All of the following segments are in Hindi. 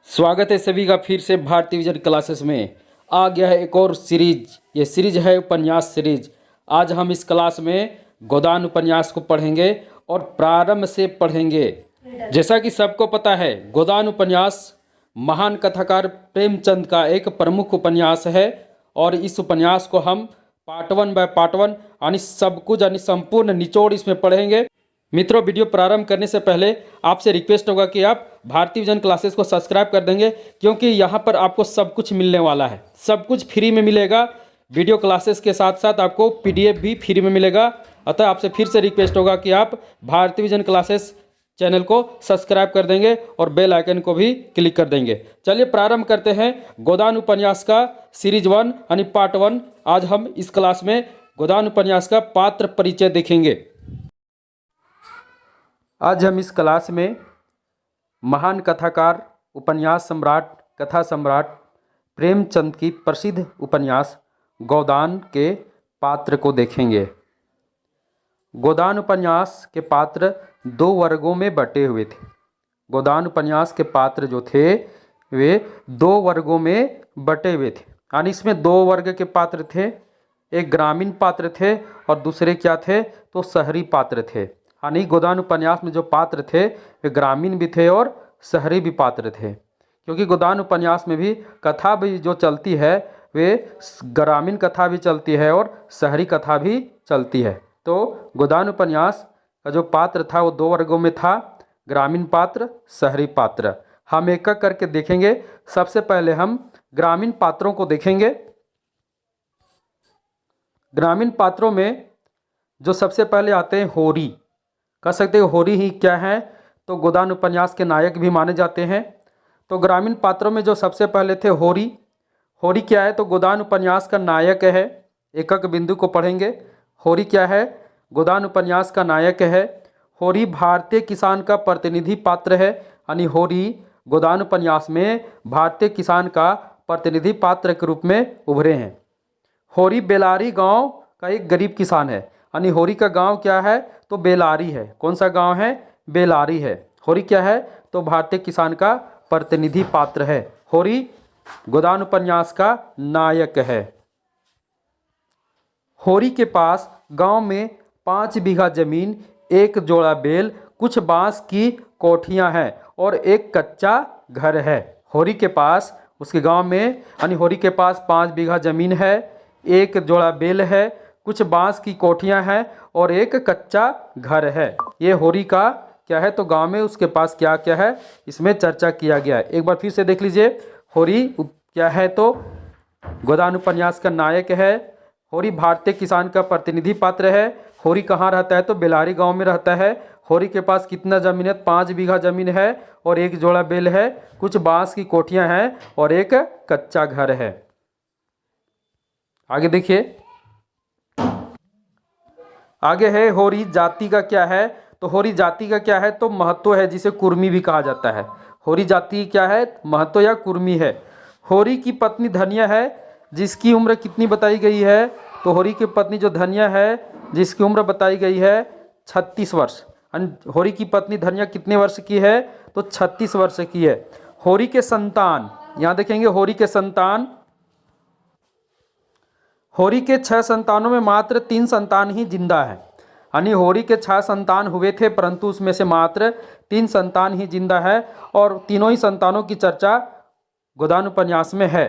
स्वागत है सभी का फिर से भारतीय विजन क्लासेस में। आ गया है एक और सीरीज। ये सीरीज है उपन्यास सीरीज। आज हम इस क्लास में गोदान उपन्यास को पढ़ेंगे और प्रारंभ से पढ़ेंगे। जैसा कि सबको पता है, गोदान उपन्यास महान कथाकार प्रेमचंद का एक प्रमुख उपन्यास है और इस उपन्यास को हम पार्ट 1 बाय पार्ट 1 यानी सब कुछ यानी संपूर्ण निचोड़ इसमें पढ़ेंगे। मित्रों, वीडियो प्रारंभ करने से पहले आपसे रिक्वेस्ट होगा कि आप भारतीय विजन क्लासेस को सब्सक्राइब कर देंगे, क्योंकि यहाँ पर आपको सब कुछ मिलने वाला है। सब कुछ फ्री में मिलेगा। वीडियो क्लासेस के साथ साथ आपको पीडीएफ भी फ्री में मिलेगा। अतः आपसे फिर से रिक्वेस्ट होगा कि आप भारतीय विजन क्लासेस चैनल को सब्सक्राइब कर देंगे और बेल आइकन को भी क्लिक कर देंगे। चलिए प्रारंभ करते हैं गोदान उपन्यास का सीरीज 1 यानी पार्ट 1। आज हम इस क्लास में गोदान उपन्यास का पात्र परिचय देखेंगे। आज हम इस क्लास में महान कथाकार, उपन्यास सम्राट, कथा सम्राट प्रेमचंद की प्रसिद्ध उपन्यास गोदान के पात्र को देखेंगे। गोदान उपन्यास के पात्र 2 वर्गों में बटे हुए थे। गोदान उपन्यास के पात्र जो थे वे 2 वर्गों में बटे हुए थे, यानी इसमें 2 वर्ग के पात्र थे। एक ग्रामीण पात्र थे और दूसरे क्या थे तो शहरी पात्र थे। यानी गोदान उपन्यास में जो पात्र थे वे ग्रामीण भी थे और शहरी भी पात्र थे, क्योंकि गोदान उपन्यास में भी कथा भी जो चलती है वे ग्रामीण कथा भी चलती है और शहरी कथा भी चलती है। तो गोदान उपन्यास का जो पात्र था वो 2 वर्गों में था, ग्रामीण पात्र, शहरी पात्र। हम एक एक करके देखेंगे। सबसे पहले हम ग्रामीण पात्रों को देखेंगे। ग्रामीण पात्रों में जो सबसे पहले आते हैं होरी, कह सकते हैं होरी ही क्या है तो गोदान उपन्यास के नायक भी माने जाते हैं। तो ग्रामीण पात्रों में जो सबसे पहले थे होरी। होरी क्या है तो गोदान उपन्यास का नायक है। एक एक बिंदु को पढ़ेंगे। होरी क्या है, गोदान उपन्यास का नायक है। होरी भारतीय किसान का प्रतिनिधि पात्र है, यानी होरी गोदान उपन्यास में भारतीय किसान का प्रतिनिधि पात्र के रूप में उभरे हैं। होरी बेलारी गांव का एक गरीब किसान है, यानी होरी का गांव क्या है तो बेलारी है। कौन सा गांव है, बेलारी है। होरी क्या है तो भारतीय किसान का प्रतिनिधि पात्र है। होरी गोदान उपन्यास का नायक है। होरी के पास गांव में 5 बीघा जमीन, 1 जोड़ा बैल, कुछ बांस की कोठियां हैं और एक कच्चा घर है। होरी के पास, उसके गांव में यानी होरी के पास 5 बीघा जमीन है, 1 जोड़ा बैल है, कुछ बांस की कोठियां हैं और एक कच्चा घर है। ये होरी का क्या है तो गांव में उसके पास क्या क्या है इसमें चर्चा किया गया है। एक बार फिर से देख लीजिए। होरी क्या है तो गोदान उपन्यास का नायक है। होरी भारतीय किसान का प्रतिनिधि पात्र है। होरी कहाँ रहता है तो बेलारी गांव में रहता है। होरी के पास कितना जमीन है, 5 बीघा जमीन है और 1 जोड़ा बैल है, कुछ बांस की कोठियां हैं और एक कच्चा घर है। आगे देखिए। आगे है होरी जाति का क्या है तो होरी जाति का क्या है तो महतो है, जिसे कुर्मी भी कहा जाता है। होरी जाति क्या है, महतो या कुर्मी है। होरी की पत्नी धनिया है, जिसकी उम्र कितनी बताई गई है तो होरी की पत्नी जो धनिया है जिसकी उम्र बताई गई है 36 वर्ष। होरी की पत्नी धनिया कितने वर्ष की है तो 36 वर्ष की है। होरी के संतान, यहाँ देखेंगे होरी के संतान। होरी के 6 संतानों में मात्र 3 संतान ही जिंदा है, यानी होरी के 6 संतान हुए थे परंतु उसमें से मात्र 3 संतान ही जिंदा है और तीनों ही संतानों की चर्चा गोदान उपन्यास में है।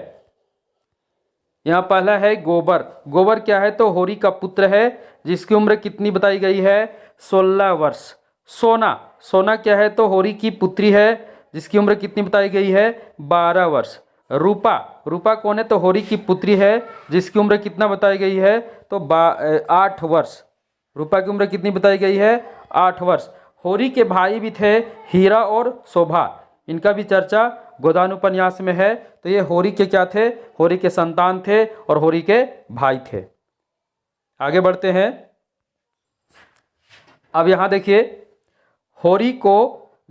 यहाँ पहला है गोबर। गोबर क्या है तो होरी का पुत्र है, जिसकी उम्र कितनी बताई गई है 16 वर्ष। सोना, सोना क्या है तो होरी की पुत्री है, जिसकी उम्र कितनी बताई गई है 12 वर्ष। रूपा, रूपा कौन है तो होरी की पुत्री है, जिसकी उम्र कितना बताई गई है तो 8 वर्ष। रूपा की उम्र कितनी बताई गई है 8 वर्ष। होरी के भाई भी थे हीरा और शोभा, इनका भी चर्चा गोदान उपन्यास में है। तो ये होरी के क्या थे, होरी के संतान थे और होरी के भाई थे। आगे बढ़ते हैं। अब यहाँ देखिए, होरी को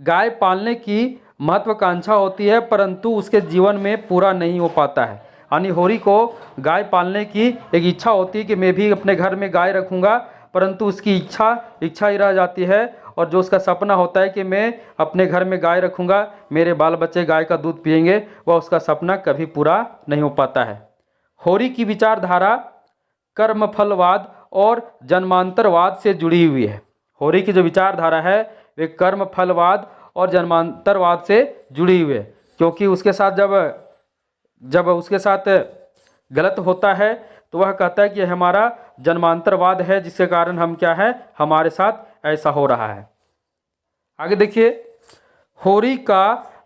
गाय पालने की महत्वाकांक्षा होती है परंतु उसके जीवन में पूरा नहीं हो पाता है। यानी होरी को गाय पालने की एक इच्छा होती है कि मैं भी अपने घर में गाय रखूँगा, परंतु उसकी इच्छा ही रह जाती है और जो उसका सपना होता है कि मैं अपने घर में गाय रखूँगा, मेरे बाल बच्चे गाय का दूध पिएंगे, वह उसका सपना कभी पूरा नहीं हो पाता है। होरी की विचारधारा कर्मफलवाद और जन्मांतरवाद से जुड़ी हुई है। होरी की जो विचारधारा है वे कर्मफलवाद और जन्मांतरवाद से जुड़ी हुई है, क्योंकि उसके साथ जब उसके साथ गलत होता है तो वह कहता है कि हमारा जन्मांतरवाद है, जिसके कारण हम क्या है, हमारे साथ ऐसा हो रहा है। आगे देखिए, होरी का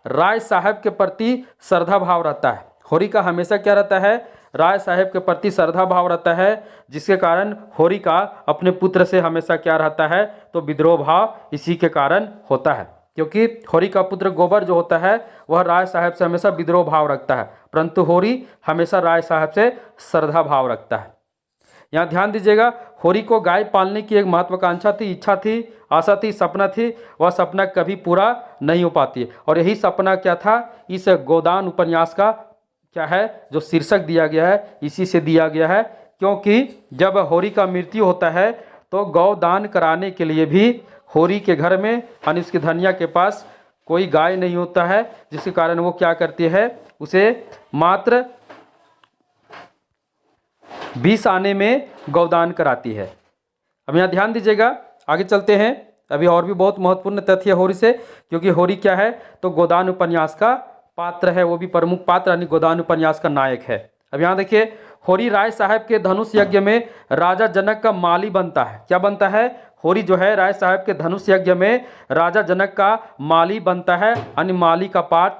राय साहब के प्रति श्रद्धा भाव रहता है। होरी का हमेशा क्या रहता है, राय साहब के प्रति श्रद्धा भाव रहता है, जिसके कारण होरी का अपने पुत्र से हमेशा क्या रहता है, तो विद्रोह भाव इसी के कारण होता है, क्योंकि होरी का पुत्र गोबर जो होता है वह राय साहब से हमेशा विद्रोह भाव रखता है, परंतु होरी हमेशा राय साहब से श्रद्धा भाव रखता है। यहाँ ध्यान दीजिएगा, होरी को गाय पालने की एक महत्वाकांक्षा थी, इच्छा थी, आशा थी, सपना थी। वह सपना कभी पूरा नहीं हो पाती, और यही सपना क्या था, इस गोदान उपन्यास का क्या है, जो शीर्षक दिया गया है, इसी से दिया गया है। क्योंकि जब होरी का मृत्यु होता है तो गौदान कराने के लिए भी होरी के घर में यानी उसकी धनिया के पास कोई गाय नहीं होता है, जिसके कारण वो क्या करती है, उसे मात्र 20 आने में गौदान कराती है। अब यहाँ ध्यान दीजिएगा, आगे चलते हैं। अभी और भी बहुत महत्वपूर्ण तथ्य होरी से, क्योंकि होरी क्या है, तो गोदान उपन्यास का पात्र है, वो भी प्रमुख पात्र यानी गोदान उपन्यास का नायक है। अब यहाँ देखिए, होरी राय साहब के धनुष यज्ञ में राजा जनक का माली बनता है। क्या बनता है, होरी जो है राय साहब के धनुष यज्ञ में राजा जनक का माली बनता है, यानी माली का पाठ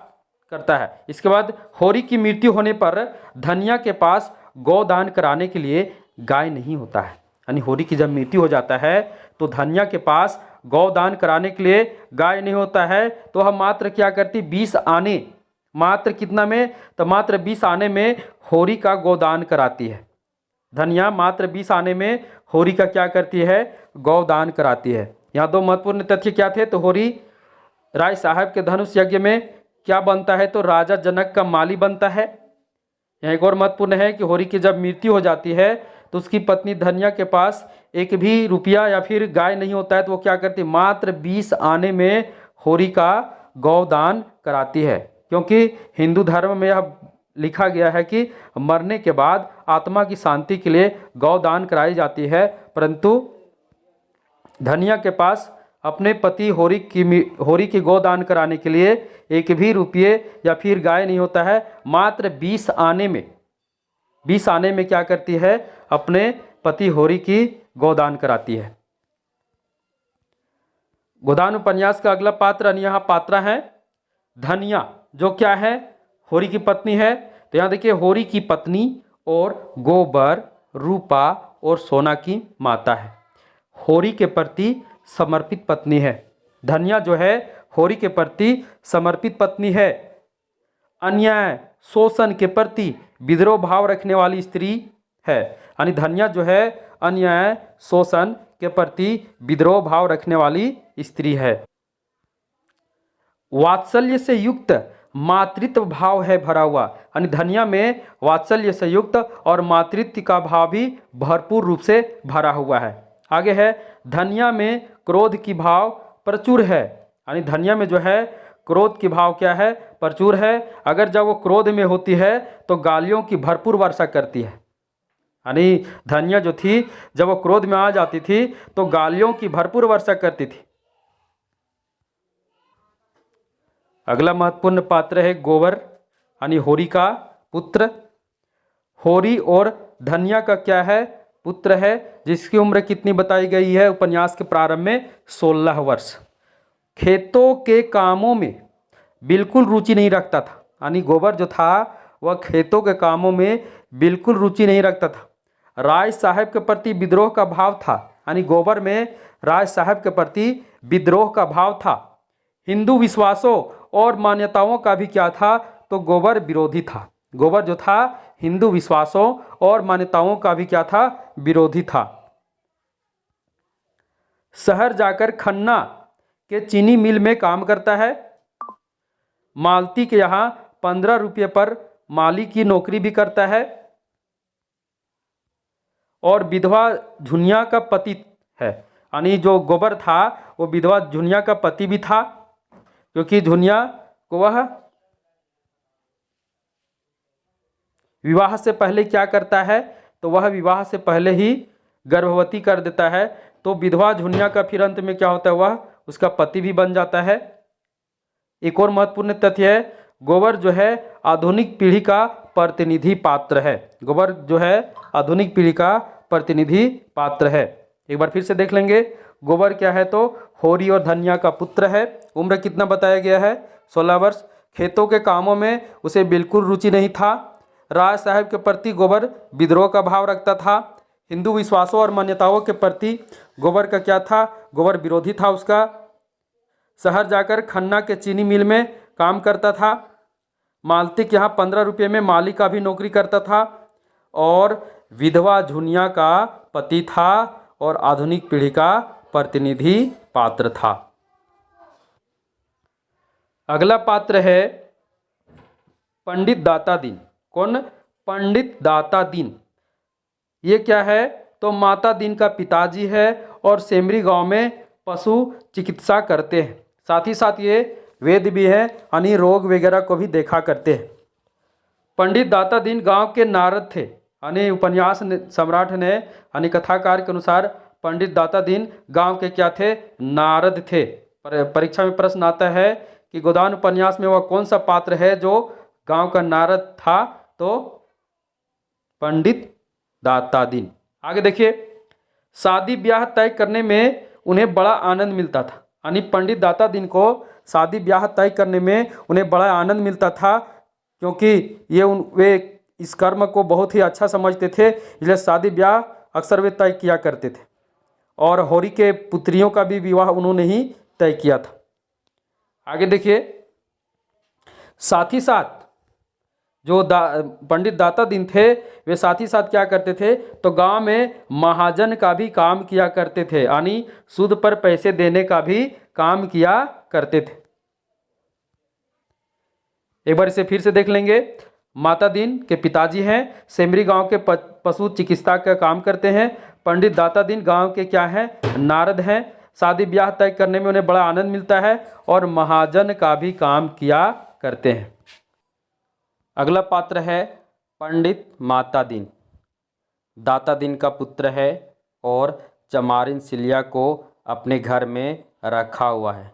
करता है। इसके बाद होरी की मृत्यु होने पर धनिया के पास गौदान कराने के लिए गाय नहीं होता है, यानी होरी की जब मृत्यु हो जाता है तो धनिया के पास गौदान कराने के लिए गाय नहीं होता है, तो हम मात्र क्या करती, 20 आने, मात्र कितना में, तो मात्र 20 आने में होरी का गौदान कराती है। धनिया मात्र 20 आने में होरी का क्या करती है, गौदान कराती है। यहाँ दो महत्वपूर्ण तथ्य क्या थे, तो होरी राय साहब के धनुष यज्ञ में क्या बनता है, तो राजा जनक का माली बनता है। यहाँ एक और महत्वपूर्ण है कि होरी की जब मृत्यु हो जाती है तो उसकी पत्नी धनिया के पास एक भी रुपया या फिर गाय नहीं होता है, तो वो क्या करती, मात्र 20 आने में होरी का गौदान कराती है। क्योंकि हिंदू धर्म में यह लिखा गया है कि मरने के बाद आत्मा की शांति के लिए गौदान कराई जाती है, परंतु धनिया के पास अपने पति होरी की गौदान कराने के लिए एक भी रुपये या फिर गाय नहीं होता है। मात्र 20 आने में क्या करती है, अपने पति होरी की गौदान कराती है। गोदान उपन्यास का अगला पात्र यहाँ पात्रा है धनिया, जो क्या है, होरी की पत्नी है। तो यहाँ देखिए, होरी की पत्नी और गोबर, रूपा और सोना की माता है। होरी के प्रति समर्पित पत्नी है। धनिया जो है होरी के प्रति समर्पित पत्नी है। अन्याय शोषण के प्रति विद्रोह भाव रखने वाली स्त्री है, यानी धनिया जो है अन्याय शोषण के प्रति विद्रोह भाव रखने वाली स्त्री है। वात्सल्य से युक्त मातृत्व भाव है भरा हुआ, यानी धनिया में वात्सल्य से युक्त और मातृत्व का भाव भी भरपूर रूप से भरा हुआ है। आगे है, धनिया में क्रोध की भाव प्रचुर है, यानी धनिया में जो है क्रोध की भाव क्या है, प्रचुर है। अगर जब वो क्रोध में होती है तो गालियों की भरपूर वर्षा करती है, यानी धनिया जो थी जब वो क्रोध में आ जाती थी तो गालियों की भरपूर वर्षा करती थी। अगला महत्वपूर्ण पात्र है गोबर, यानी होरी का पुत्र। होरी और धनिया का क्या है, पुत्र है, जिसकी उम्र कितनी बताई गई है उपन्यास के प्रारंभ में, 16 वर्ष। खेतों के कामों में बिल्कुल रुचि नहीं रखता था, यानी गोबर जो था वह खेतों के कामों में बिल्कुल रुचि नहीं रखता था। राय साहब के प्रति विद्रोह का भाव था, यानी गोबर में राय साहब के प्रति विद्रोह का भाव था। हिंदू विश्वासों और मान्यताओं का भी क्या था, तो गोबर विरोधी था। गोबर जो था हिंदू विश्वासों और मान्यताओं का भी क्या था, विरोधी था। शहर जाकर खन्ना के चीनी मिल में काम करता है। मालती के यहाँ 15 रुपये पर माली की नौकरी भी करता है। और विधवा झुनिया का पति है, यानी जो गोबर था वो विधवा झुनिया का पति भी था, क्योंकि झुनिया को वह विवाह से पहले क्या करता है, तो वह विवाह से पहले ही गर्भवती कर देता है। तो विधवा झुनिया का फिर अंत में क्या होता है, वह उसका पति भी बन जाता है। एक और महत्वपूर्ण तथ्य है, गोबर जो है आधुनिक पीढ़ी का प्रतिनिधि पात्र है। गोबर जो है आधुनिक पीढ़ी का प्रतिनिधि पात्र है। एक बार फिर से देख लेंगे, गोबर क्या है, तो होरी और धनिया का पुत्र है। उम्र कितना बताया गया है, 16 वर्ष। खेतों के कामों में उसे बिल्कुल रुचि नहीं था। राय साहब के प्रति गोबर विद्रोह का भाव रखता था। हिंदू विश्वासों और मान्यताओं के प्रति गोबर का क्या था, गोबर विरोधी था उसका। शहर जाकर खन्ना के चीनी मिल में काम करता था। मालती के यहाँ 15 रुपये में माली का भी नौकरी करता था और विधवा झुनिया का पति था और आधुनिक पीढ़ी का प्रतिनिधि पात्र था। अगला पात्र है पंडित दाता दीन। कौन, पंडित दाता दीन। ये क्या है, तो माता दीन का पिताजी है और सेमरी गांव में पशु चिकित्सा करते हैं। साथ ही साथ ये वेद भी है, यानी रोग वगैरह को भी देखा करते हैं। पंडित दाता दीन गांव के नारद थे, यानी उपन्यास सम्राट ने यानी कथाकार के अनुसार पंडित दाता दीन गांव के क्या थे, नारद थे। परीक्षा में प्रश्न आता है कि गोदान उपन्यास में वह कौन सा पात्र है जो गांव का नारद था, तो पंडित दाता दीन। आगे देखिए, शादी ब्याह तय करने में उन्हें बड़ा आनंद मिलता था। यानी पंडित दाता दीन को शादी ब्याह तय करने में उन्हें बड़ा आनंद मिलता था, क्योंकि वे इस कर्म को बहुत ही अच्छा समझते थे, इसलिए शादी ब्याह अक्सर वे तय किया करते थे। और होरी के पुत्रियों का भी विवाह उन्होंने ही तय किया था। आगे देखिए, साथ ही साथ जो पंडित दाता दीन थे, वे साथ ही साथ क्या करते थे, तो गांव में महाजन का भी काम किया करते थे, यानी सूद पर पैसे देने का भी काम किया करते थे। एक बार इसे फिर से देख लेंगे। माता दीन के पिताजी हैं, सेमरी गांव के पशु चिकित्सा का काम करते हैं। पंडित दाता दीन गांव के क्या हैं, नारद हैं। शादी ब्याह तय करने में उन्हें बड़ा आनंद मिलता है और महाजन का भी काम किया करते हैं। अगला पात्र है पंडित माता दीन। दाता दीन का पुत्र है और चमारिन सिलिया को अपने घर में रखा हुआ है।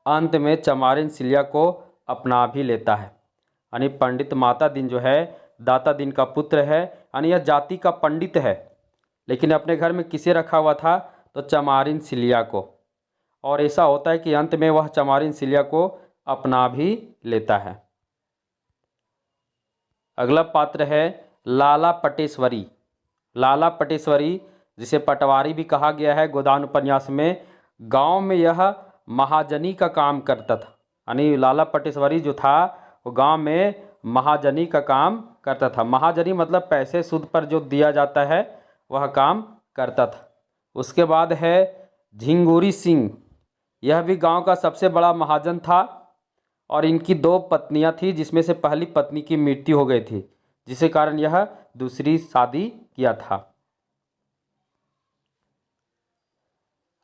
अंत में चमारिन सिलिया को अपना भी लेता है। यानी पंडित माता दीन जो है दाता दीन का पुत्र है, यानी यह जाति का पंडित है, लेकिन अपने घर में किसे रखा हुआ था, तो चमारिन सिलिया को। और ऐसा होता है कि अंत में वह चमारिन सिलिया को अपना भी लेता है। अगला पात्र है लाला पटेश्वरी। लाला पटेश्वरी, जिसे पटवारी भी कहा गया है गोदान उपन्यास में, गांव में यह महाजनी का काम करता था। यानी लाला पटेश्वरी जो था वो गांव में महाजनी का काम करता था। महाजनी मतलब पैसे सूद पर जो दिया जाता है वह काम करता था। उसके बाद है झिंगुरी सिंह। यह भी गांव का सबसे बड़ा महाजन था और इनकी 2 पत्नियां थी, जिसमें से पहली पत्नी की मृत्यु हो गई थी, जिसके कारण यह दूसरी शादी किया था।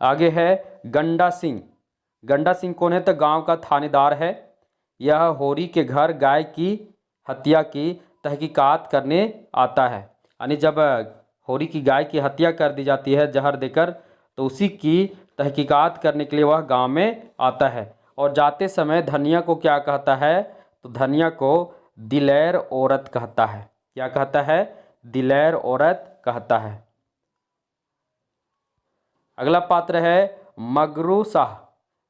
आगे है गंडा सिंह। गंडा सिंह कौन है, तो गांव का थानेदार है। यह होरी के घर गाय की हत्या की तहकीकात करने आता है। यानी जब होरी की गाय की हत्या कर दी जाती है जहर देकर, तो उसी की तहकीकात करने के लिए वह गांव में आता है। और जाते समय धनिया को क्या कहता है, तो धनिया को दिलेर औरत कहता है। क्या कहता है, दिलेर औरत कहता है। अगला पात्र है मगरू शाह।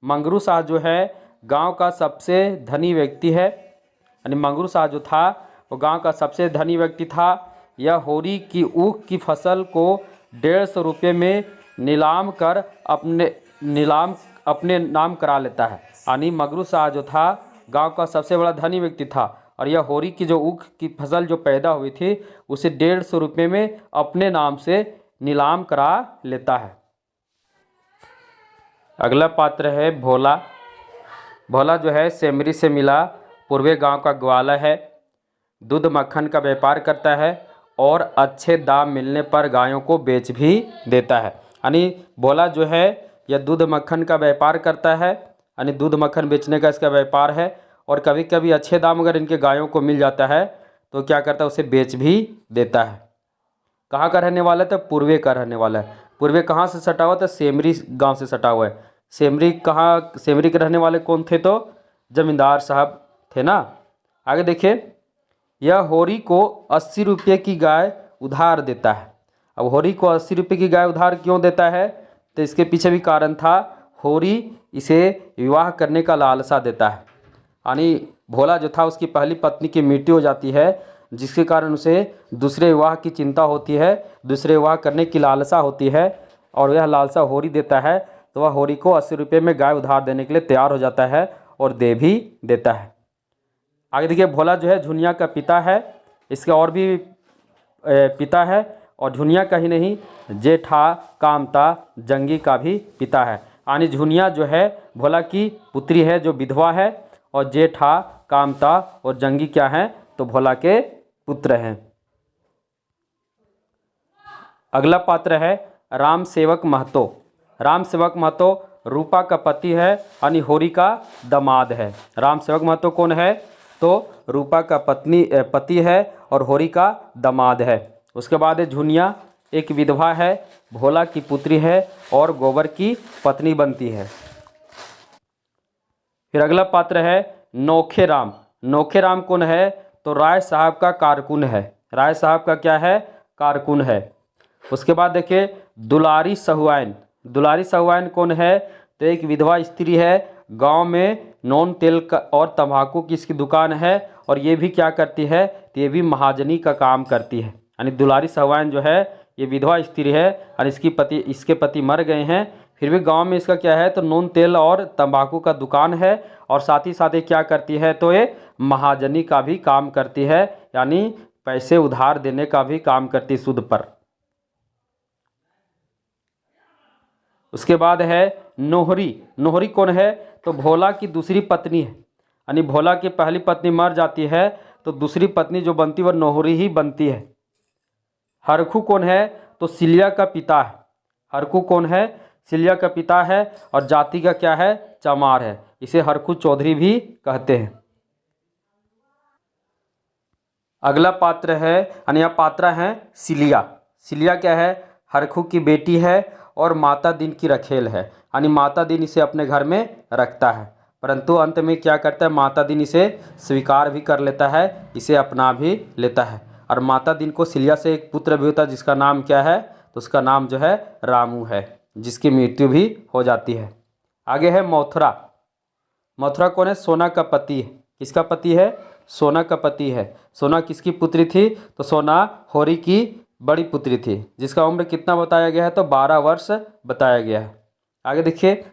मंगरू शाह जो है गांव का सबसे धनी व्यक्ति है। यानी मंगरू शाह जो था वो गांव का सबसे धनी व्यक्ति था। यह होरी की ऊख की फसल को 150 रुपये में नीलाम कर अपने नाम करा लेता है। यानी मंगरू शाह जो था गांव का सबसे बड़ा धनी व्यक्ति था और यह होरी की जो ऊख की फसल जो पैदा हुई थी उसे 150 रुपये में अपने नाम से नीलाम करा लेता है। अगला पात्र है भोला। भोला जो है सेमरी से मिला पूर्वे गांव का ग्वाला है। दूध मक्खन का व्यापार करता है और अच्छे दाम मिलने पर गायों को बेच भी देता है। यानी भोला जो है यह दूध मक्खन का व्यापार करता है, यानी दूध मक्खन बेचने का इसका व्यापार है। और कभी कभी अच्छे दाम अगर इनके गायों को मिल जाता है तो क्या करता है, उसे बेच भी देता है। कहाँ का रहने वाला है? तो पूर्वे का रहने वाला है। पूर्वे कहाँ से सटा हुआ? तो सेमरी गांव से सटा हुआ है। सेमरी कहाँ, सेमरी के रहने वाले कौन थे? तो जमींदार साहब थे ना। आगे देखिए, यह होरी को 80 रुपये की गाय उधार देता है। अब होरी को 80 रुपये की गाय उधार क्यों देता है? तो इसके पीछे भी कारण था। होरी इसे विवाह करने का लालसा देता है, यानी भोला जो था उसकी पहली पत्नी की मृत्यु हो जाती है, जिसके कारण उसे दूसरे विवाह की चिंता होती है, दूसरे विवाह करने की लालसा होती है, और यह लालसा होरी देता है। तो वह होरी को 80 रुपये में गाय उधार देने के लिए तैयार हो जाता है और दे भी देता है। आगे देखिए, भोला जो है झुनिया का पिता है। इसके और भी पिता है, और झुनिया का ही नहीं, जेठा, कामता, जंगी का भी पिता है। यानी झुनिया जो है भोला की पुत्री है जो विधवा है, और जेठा, कामता और जंगी क्या हैं? तो भोला के पुत्र हैं। अगला पात्र है राम सेवक महतो। राम सेवक महतो रूपा का पति है, यानी होरी का दामाद है। राम सेवक महतो कौन है? तो रूपा का पति है और होरी का दामाद है। उसके बाद है झुनिया, एक विधवा है, भोला की पुत्री है और गोबर की पत्नी बनती है। फिर अगला पात्र है नोखे राम। नोखे राम कौन है? तो राय साहब का कारकुन है। राय साहब का क्या है? कारकुन है। उसके बाद देखिए दुलारी सहुआइन। दुलारी सहुआइन कौन है? तो एक विधवा स्त्री है, गांव में नॉन तेल का और तंबाकू की इसकी दुकान है, और ये भी क्या करती है? तो ये भी महाजनी का काम करती है। यानी दुलारी सहुआइन जो है ये विधवा स्त्री है, और इसके पति मर गए हैं, फिर भी गांव में इसका क्या है? तो नून तेल और तंबाकू का दुकान है, और साथ ही साथ ये क्या करती है? तो ये महाजनी का भी काम करती है, यानी पैसे उधार देने का भी काम करती है सूद पर। उसके बाद है नोहरी। नोहरी कौन है? तो भोला की दूसरी पत्नी है, यानी भोला की पहली पत्नी मर जाती है तो दूसरी पत्नी जो बनती है वह नोहरी ही बनती है। हरखू कौन है? तो सिलिया का पिता है। हरखू कौन है? सिलिया का पिता है, और जाति का क्या है? चमार है। इसे हरखू चौधरी भी कहते हैं। अगला पात्र है, यानी यह पात्रा है सिलिया। सिलिया क्या है? हरखू की बेटी है और माता दिन की रखेल है, यानी माता दिन इसे अपने घर में रखता है, परंतु अंत में क्या करता है? माता दिन इसे स्वीकार भी कर लेता है, इसे अपना भी लेता है। और माता दिन को सिलिया से एक पुत्र भी होता है, जिसका नाम क्या है? तो उसका नाम जो है रामू है, जिसकी मृत्यु भी हो जाती है। आगे है मथुरा। मथुरा कौन है? सोना का पति है। किसका पति है? सोना का पति है। सोना किसकी पुत्री थी? तो सोना होरी की बड़ी पुत्री थी, जिसका उम्र कितना बताया गया है? तो 12 वर्ष बताया गया है। आगे देखिए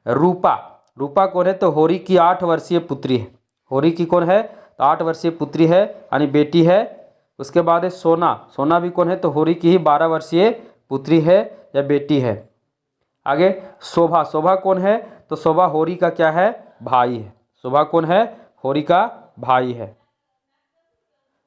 रूपा। रूपा कौन है? तो होरी की 8 वर्षीय पुत्री है। होरी की कौन है? तो 8 वर्षीय पुत्री है, यानी बेटी है। उसके बाद है सोना। सोना भी कौन है? तो होरी की ही 12 वर्षीय पुत्री है या बेटी है। आगे शोभा। शोभा कौन है? तो शोभा होरी का क्या है? भाई है। शोभा कौन है? होरी का भाई है।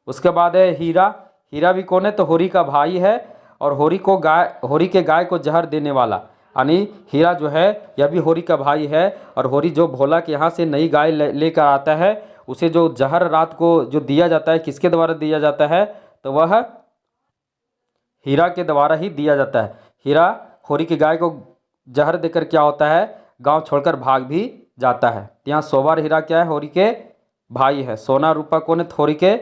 उसके बाद है हीरा। हीरा भी कौन है? तो होरी का भाई है, और होरी के गाय को जहर देने वाला, यानी हीरा जो है यह भी होरी का भाई है। और होरी जो भोला के यहाँ से नई गाय लेकर आता है, उसे जो जहर रात को जो दिया जाता है, किसके द्वारा दिया जाता है? तो वह हीरा के द्वारा ही दिया जाता है। हीरा होरी की गाय को जहर देकर क्या होता है? गांव छोड़कर भाग भी जाता है। यहाँ शोभा और हीरा क्या है? होरी के भाई है। सोना रूपा कौन है? तो होरी के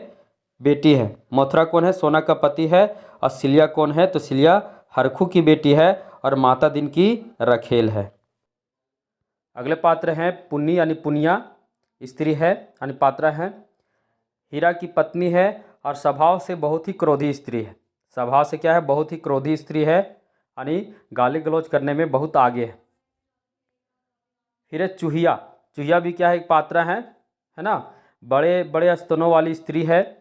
बेटी है। मथुरा कौन है? सोना का पति है। और सिलिया कौन है? तो सिलिया हरखू की बेटी है और माता दिन की रखेल है। अगले पात्र हैं पुन्नी, यानी पुनिया स्त्री है, यानी पात्रा है। हीरा की पत्नी है और स्वभाव से बहुत ही क्रोधी स्त्री है। स्वभाव से क्या है? बहुत ही क्रोधी स्त्री है, यानी गाली गलौज करने में बहुत आगे है। फिर है चूहिया। चूहिया भी क्या है? एक पात्रा है ना। बड़े बड़े स्तनों वाली स्त्री है,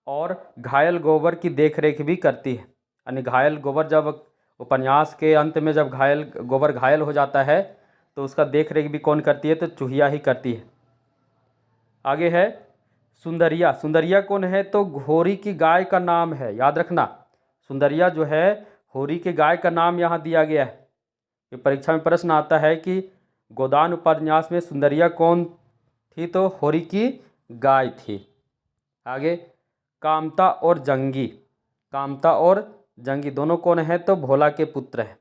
और घायल गोबर की देखरेख भी करती है, यानी घायल गोबर जब उपन्यास के अंत में जब गोबर घायल हो जाता है तो उसका देखरेख भी कौन करती है? तो चूहिया ही करती है। आगे है सुंदरिया। सुंदरिया कौन है? तो होरी की गाय का नाम है, याद रखना। सुंदरिया जो है होरी के गाय का नाम यहाँ दिया गया है। ये परीक्षा में प्रश्न आता है कि गोदान उपन्यास में सुंदरिया कौन थी, तो होरी की गाय थी। आगे, कामता और जंगी। कामता और जंगी दोनों कौन है, तो भोला के पुत्र हैं।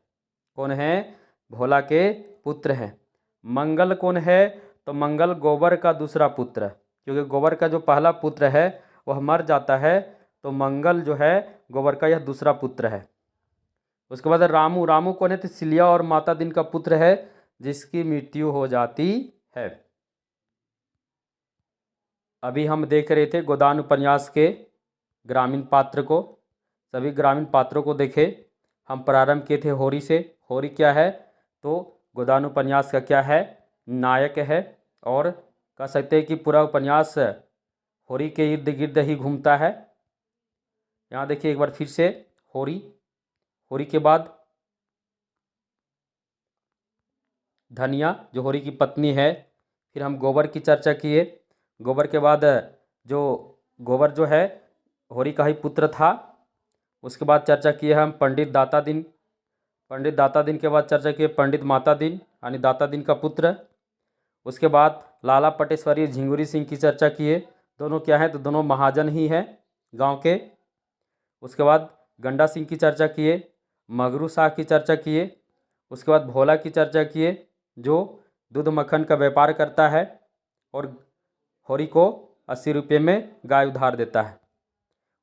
कौन है, भोला के पुत्र हैं। मंगल कौन है, तो मंगल गोबर का दूसरा पुत्र, क्योंकि गोबर का जो पहला पुत्र है वह मर जाता है, तो मंगल जो है गोबर का यह दूसरा पुत्र है। उसके बाद रामू। रामू कौन है, तो सिलिया और माता दिन का पुत्र है, जिसकी मृत्यु हो जाती है। अभी हम देख रहे थे गोदान उपन्यास के ग्रामीण पात्र को। सभी ग्रामीण पात्रों को देखे। हम प्रारंभ किए थे होरी से। होरी क्या है, तो गोदान उपन्यास का क्या है, नायक है। और कह सकते हैं कि पूरा उपन्यास होरी के इर्द गिर्द ही घूमता है। यहाँ देखिए एक बार फिर से होरी। होरी के बाद धनिया जो होरी की पत्नी है। फिर हम गोबर की चर्चा किए। गोबर के बाद जो गोबर जो है होरी का ही पुत्र था। उसके बाद चर्चा किए हम पंडित दाता दिन। पंडित दाता दिन के बाद चर्चा किए पंडित माता दिन, यानी दाता दिन का पुत्र। उसके बाद लाला पटेश्वरी झिंगुरी सिंह की चर्चा किए। दोनों क्या हैं, तो दोनों महाजन ही हैं गांव के। उसके बाद गंडा सिंह की चर्चा किए, मगरू शाह की चर्चा किए। उसके बाद भोला की चर्चा किए, जो दूध मक्खन का व्यापार करता है और होरी को 80 रुपये में गाय उधार देता है।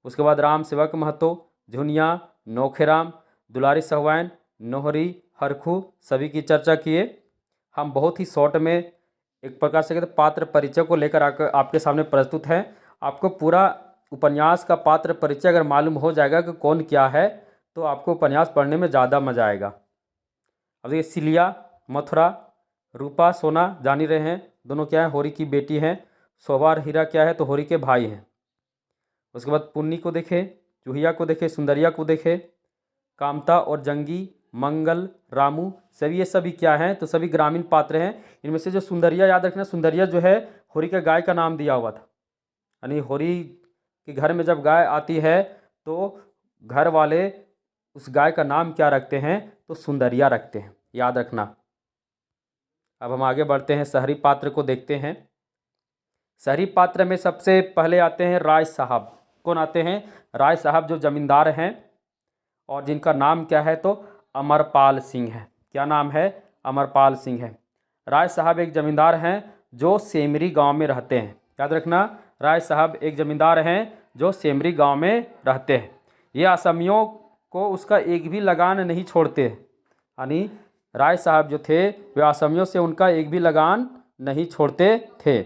उसके बाद राम सेवक महतो, झुनिया, नौखेराम, दुलारी सहवान, नोहरी, हरखू सभी की चर्चा किए। हम बहुत ही शॉर्ट में एक प्रकार से कहते पात्र परिचय को लेकर आकर आपके सामने प्रस्तुत हैं। आपको पूरा उपन्यास का पात्र परिचय अगर मालूम हो जाएगा कि कौन क्या है, तो आपको उपन्यास पढ़ने में ज़्यादा मजा आएगा। अब देखिए सिलिया, मथुरा, रूपा, सोना जान ही रहे हैं, दोनों क्या है, होरी की बेटी हैं। शोभा और हीरा क्या है, तो होरी के भाई हैं। उसके बाद पुन्नी को देखे, चूहिया को देखे, सुंदरिया को देखे, कामता और जंगी, मंगल, रामू सभी ये सभी क्या हैं, तो सभी ग्रामीण पात्र हैं। इनमें से जो सुंदरिया याद रखना, सुंदरिया जो है होरी के गाय का नाम दिया हुआ था। यानी होरी के घर में जब गाय आती है तो घर वाले उस गाय का नाम क्या रखते हैं, तो सुंदरिया रखते हैं, याद रखना। अब हम आगे बढ़ते हैं, शहरी पात्र को देखते हैं। शहरी पात्र में सबसे पहले आते हैं राय साहब। कौन आते हैं, राय साहब जो जमींदार हैं और जिनका नाम क्या है, तो अमरपाल सिंह है। क्या नाम है, अमरपाल सिंह है। राय साहब एक जमींदार हैं जो सेमरी गांव में रहते हैं। याद रखना, राय साहब एक जमींदार हैं जो सेमरी गांव में रहते हैं। ये असमियों को उसका एक भी लगान नहीं छोड़ते। यानी राय साहब जो थे वे असमियों से उनका एक भी लगान नहीं छोड़ते थे।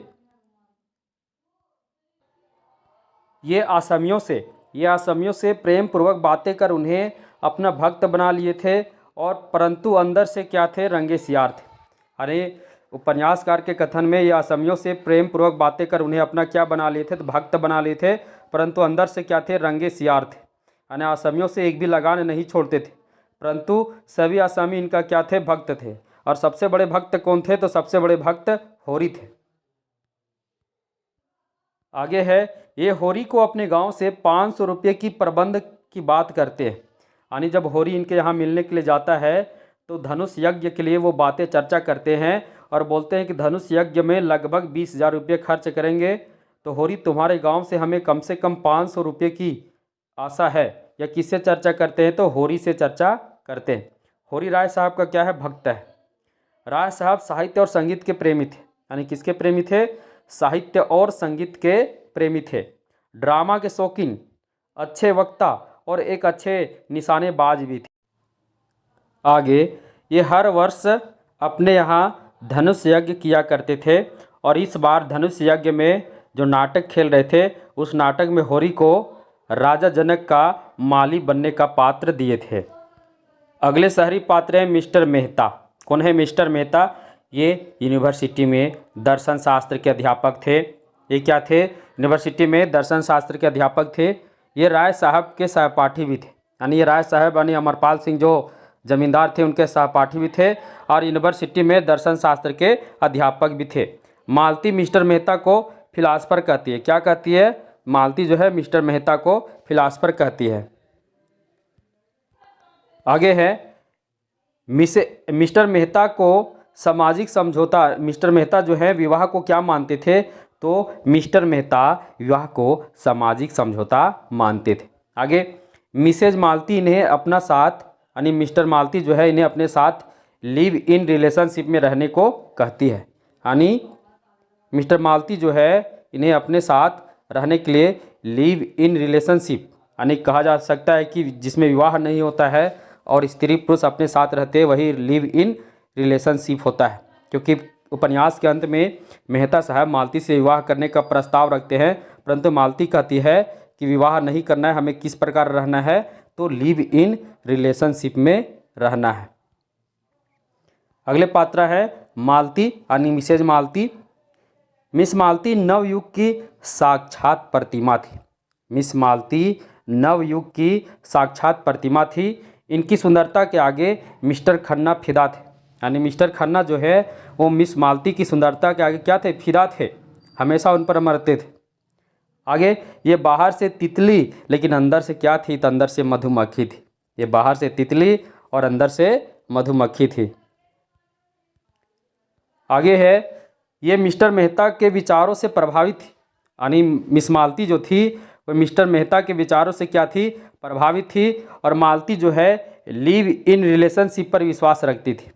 ये असमियों से प्रेम पूर्वक बातें कर उन्हें अपना भक्त बना लिए थे, और परंतु अंदर से क्या थे, रंगे सियार थे। अरे उपन्यासकार के कथन में ये असमियों से प्रेम पूर्वक बातें कर उन्हें अपना क्या बना लिए थे, तो भक्त बना लिए थे, परंतु अंदर से क्या थे, रंगे सियार थे। यानी असमियों से एक भी लगान नहीं छोड़ते थे, परंतु सभी असमी इनका क्या थे, भक्त थे। और सबसे बड़े भक्त कौन थे, तो सबसे बड़े भक्त होरी थे। आगे है, ये होरी को अपने गांव से 500 रुपये की प्रबंध की बात करते हैं। यानी जब होरी इनके यहाँ मिलने के लिए जाता है तो धनुष यज्ञ के लिए वो बातें चर्चा करते हैं और बोलते हैं कि धनुष यज्ञ में लगभग 20,000 रुपये खर्च करेंगे, तो होरी तुम्हारे गांव से कम 500 रुपये की आशा है। या किससे चर्चा करते हैं, तो होरी से चर्चा करते हैं। होरी राय साहब का क्या है, भक्त है। राय साहब साहित्य और संगीत के प्रेमी थे। यानी किसके प्रेमी थे, साहित्य और संगीत के प्रेमी थे। ड्रामा के शौकीन, अच्छे वक्ता और एक अच्छे निशानेबाज भी थे। आगे, ये हर वर्ष अपने यहाँ धनुष यज्ञ किया करते थे, और इस बार धनुष यज्ञ में जो नाटक खेल रहे थे उस नाटक में होरी को राजा जनक का माली बनने का पात्र दिए थे। अगले शहरी पात्र हैं मिस्टर मेहता। कौन है मिस्टर मेहता, ये यूनिवर्सिटी में दर्शन शास्त्र के अध्यापक थे। ये क्या थे, यूनिवर्सिटी में दर्शन शास्त्र के अध्यापक थे। ये राय साहब के सहपाठी भी थे। यानी ये राय साहब यानी अमरपाल सिंह जो जमींदार थे उनके सहपाठी भी थे, और यूनिवर्सिटी में दर्शन शास्त्र के अध्यापक भी थे। मालती मिस्टर मेहता को फिलासफर कहती है। क्या कहती है, मालती जो है मिस्टर मेहता को फिलासफर कहती है। आगे है मिस्टर मेहता को सामाजिक समझौता, मिस्टर मेहता जो है विवाह को क्या मानते थे, तो मिस्टर मेहता विवाह को सामाजिक समझौता मानते थे। आगे मिसेज मालती इन्हें अपना साथ, यानी मिस्टर मालती जो है इन्हें अपने साथ लिव इन रिलेशनशिप में रहने को कहती है, यानी मिस्टर मालती जो है इन्हें अपने साथ रहने के लिए लिव इन रिलेशनशिप, यानी कहा जा सकता है कि जिसमें विवाह नहीं होता है और स्त्री पुरुष अपने साथ रहते हैं वही लिव इन रिलेशनशिप होता है। क्योंकि उपन्यास के अंत में मेहता साहब मालती से विवाह करने का प्रस्ताव रखते हैं, परंतु मालती कहती है कि विवाह नहीं करना है, हमें किस प्रकार रहना है, तो लिव इन रिलेशनशिप में रहना है। अगले पात्र है मालती यानी मिसेज मालती। मिस मालती नवयुग की साक्षात प्रतिमा थी। मिस मालती नवयुग की साक्षात प्रतिमा थी। इनकी सुंदरता के आगे मिस्टर खन्ना फिदा थे, यानी मिस्टर खन्ना जो है वो मिस मालती की सुंदरता के आगे क्या थे, फिदा थे, हमेशा उन पर मरते थे। आगे ये बाहर से तितली लेकिन अंदर से क्या थी, तो अंदर से मधुमक्खी थी। ये बाहर से तितली और अंदर से मधुमक्खी थी। आगे है ये मिस्टर मेहता के विचारों से प्रभावित थी, यानी मिस मालती जो थी वो मिस्टर मेहता के विचारों से क्या थी, प्रभावित थी। और मालती जो है लिव इन रिलेशनशिप पर विश्वास रखती थी।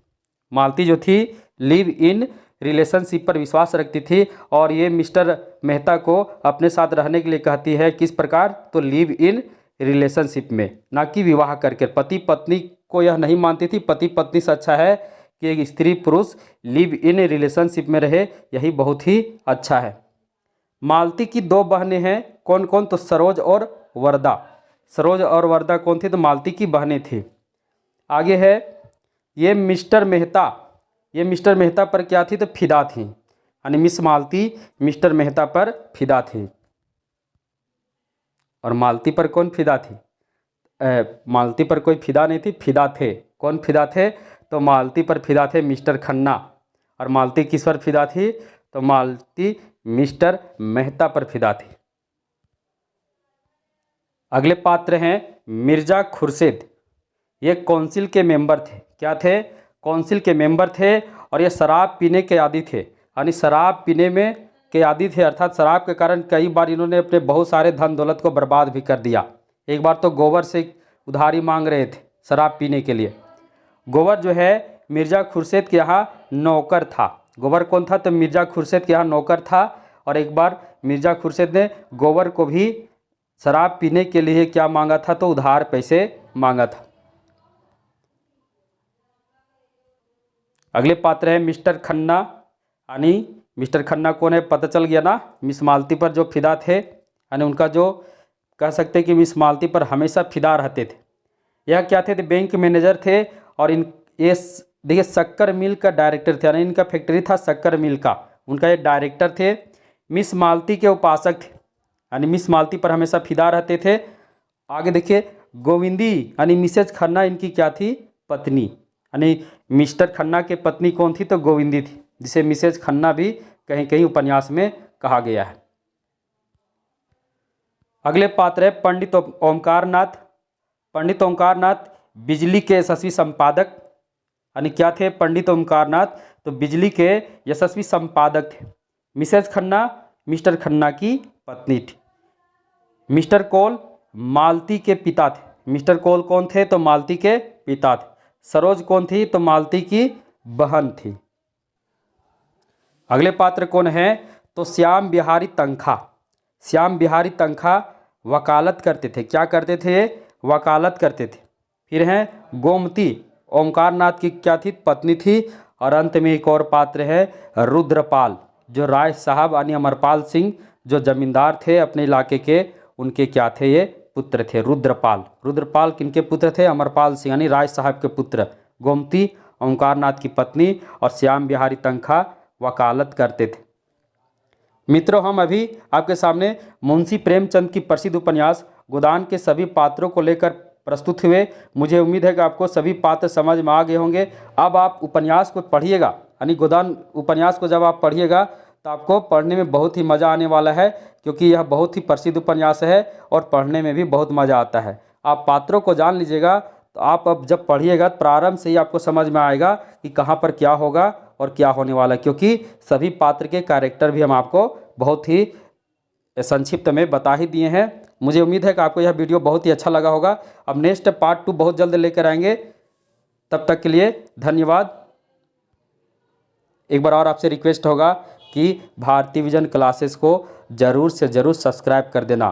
मालती जो थी लिव इन रिलेशनशिप पर विश्वास रखती थी और ये मिस्टर मेहता को अपने साथ रहने के लिए कहती है, किस प्रकार, तो लिव इन रिलेशनशिप में, ना कि विवाह करके। पति पत्नी को यह नहीं मानती थी, पति पत्नी से अच्छा है कि एक स्त्री पुरुष लिव इन रिलेशनशिप में रहे, यही बहुत ही अच्छा है। मालती की दो बहनें हैं, कौन कौन, तो सरोज और वरदा। सरोज और वरदा कौन थी, तो मालती की बहनें थी। आगे है ये मिस्टर मेहता पर क्या थी, तो फिदा थी, यानी मिस मालती मिस्टर मेहता पर फिदा थी। और मालती पर कौन फिदा थी, मालती पर कोई फिदा नहीं थी, फिदा थे। कौन फिदा थे, तो मालती पर फिदा थे मिस्टर खन्ना। और मालती किस पर फिदा थी, तो मालती मिस्टर मेहता पर फिदा थी। अगले पात्र हैं मिर्जा खुर्शीद। ये काउंसिल के मेंबर थे। क्या थे, काउंसिल के मेंबर थे और ये शराब पीने के आदी थे, यानी शराब पीने में के आदी थे, अर्थात शराब के कारण कई बार इन्होंने अपने बहुत सारे धन दौलत को बर्बाद भी कर दिया। एक बार तो गोबर से उधारी मांग रहे थे शराब पीने के लिए। गोबर जो है मिर्जा खुर्शीद के यहाँ नौकर था। गोबर कौन था, तो मिर्जा खुर्शीद के यहाँ नौकर था। और एक बार मिर्जा खुर्शीद ने गोबर को भी शराब पीने के लिए क्या मांगा था, तो उधार पैसे मांगा था। अगले पात्र है मिस्टर खन्ना, यानी मिस्टर खन्ना कौन है, पता चल गया ना, मिस मालती पर जो फिदा थे, यानी उनका जो कह सकते हैं कि मिस मालती पर हमेशा फिदा रहते थे। यह क्या थे, बैंक मैनेजर थे और ये देखिए शक्कर मिल का डायरेक्टर थे, यानी इनका फैक्ट्री था शक्कर मिल का, उनका ये डायरेक्टर थे। मिस मालती के उपासक थे, यानी मिस मालती पर हमेशा फिदा रहते थे। आगे देखिए गोविंदी यानी मिसेज खन्ना इनकी क्या थी, पत्नी, यानी मिस्टर खन्ना के पत्नी कौन थी, तो गोविंदी थी, जिसे मिसेज खन्ना भी कहीं कहीं उपन्यास में कहा गया है। अगले पात्र है पंडित ओमकार नाथ। पंडित ओमकार नाथ बिजली के यशस्वी संपादक, यानी क्या थे, पंडित ओमकार नाथ तो बिजली के यशस्वी संपादक थे। मिसेज खन्ना मिस्टर खन्ना की पत्नी थी। मिस्टर कोल मालती के पिता थे। मिस्टर कोल कौन थे, तो मालती के पिता थे। सरोज कौन थी, तो मालती की बहन थी। अगले पात्र कौन है, तो श्याम बिहारी तनखा। श्याम बिहारी तनखा वकालत करते थे। क्या करते थे, वकालत करते थे। फिर हैं गोमती, ओमकार नाथ की क्या थी, पत्नी थी। और अंत में एक और पात्र है रुद्रपाल, जो राय साहब यानी अमरपाल सिंह जो जमींदार थे अपने इलाके के, उनके क्या थे, ये पुत्र थे रुद्रपाल। रुद्रपाल किनके पुत्र थे, अमरपाल सिंह यानी राय साहब के पुत्र। गोमती ओमकार नाथ की पत्नी और श्याम बिहारी तनखा वकालत करते थे। मित्रों, हम अभी आपके सामने मुंशी प्रेमचंद की प्रसिद्ध उपन्यास गोदान के सभी पात्रों को लेकर प्रस्तुत हुए। मुझे उम्मीद है कि आपको सभी पात्र समझ में आ गए होंगे। अब आप उपन्यास को पढ़िएगा, यानी गोदान उपन्यास को जब आप पढ़िएगा तो आपको पढ़ने में बहुत ही मज़ा आने वाला है, क्योंकि यह बहुत ही प्रसिद्ध उपन्यास है और पढ़ने में भी बहुत मज़ा आता है। आप पात्रों को जान लीजिएगा तो आप अब जब पढ़िएगा प्रारंभ से ही आपको समझ में आएगा कि कहाँ पर क्या होगा और क्या होने वाला है, क्योंकि सभी पात्र के कैरेक्टर भी हम आपको बहुत ही संक्षिप्त में बता ही दिए हैं। मुझे उम्मीद है कि आपको यह वीडियो बहुत ही अच्छा लगा होगा। अब नेक्स्ट पार्ट 2 बहुत जल्द लेकर आएंगे। तब तक के लिए धन्यवाद। एक बार और आपसे रिक्वेस्ट होगा कि भारती विजन क्लासेस को ज़रूर से ज़रूर सब्सक्राइब कर देना।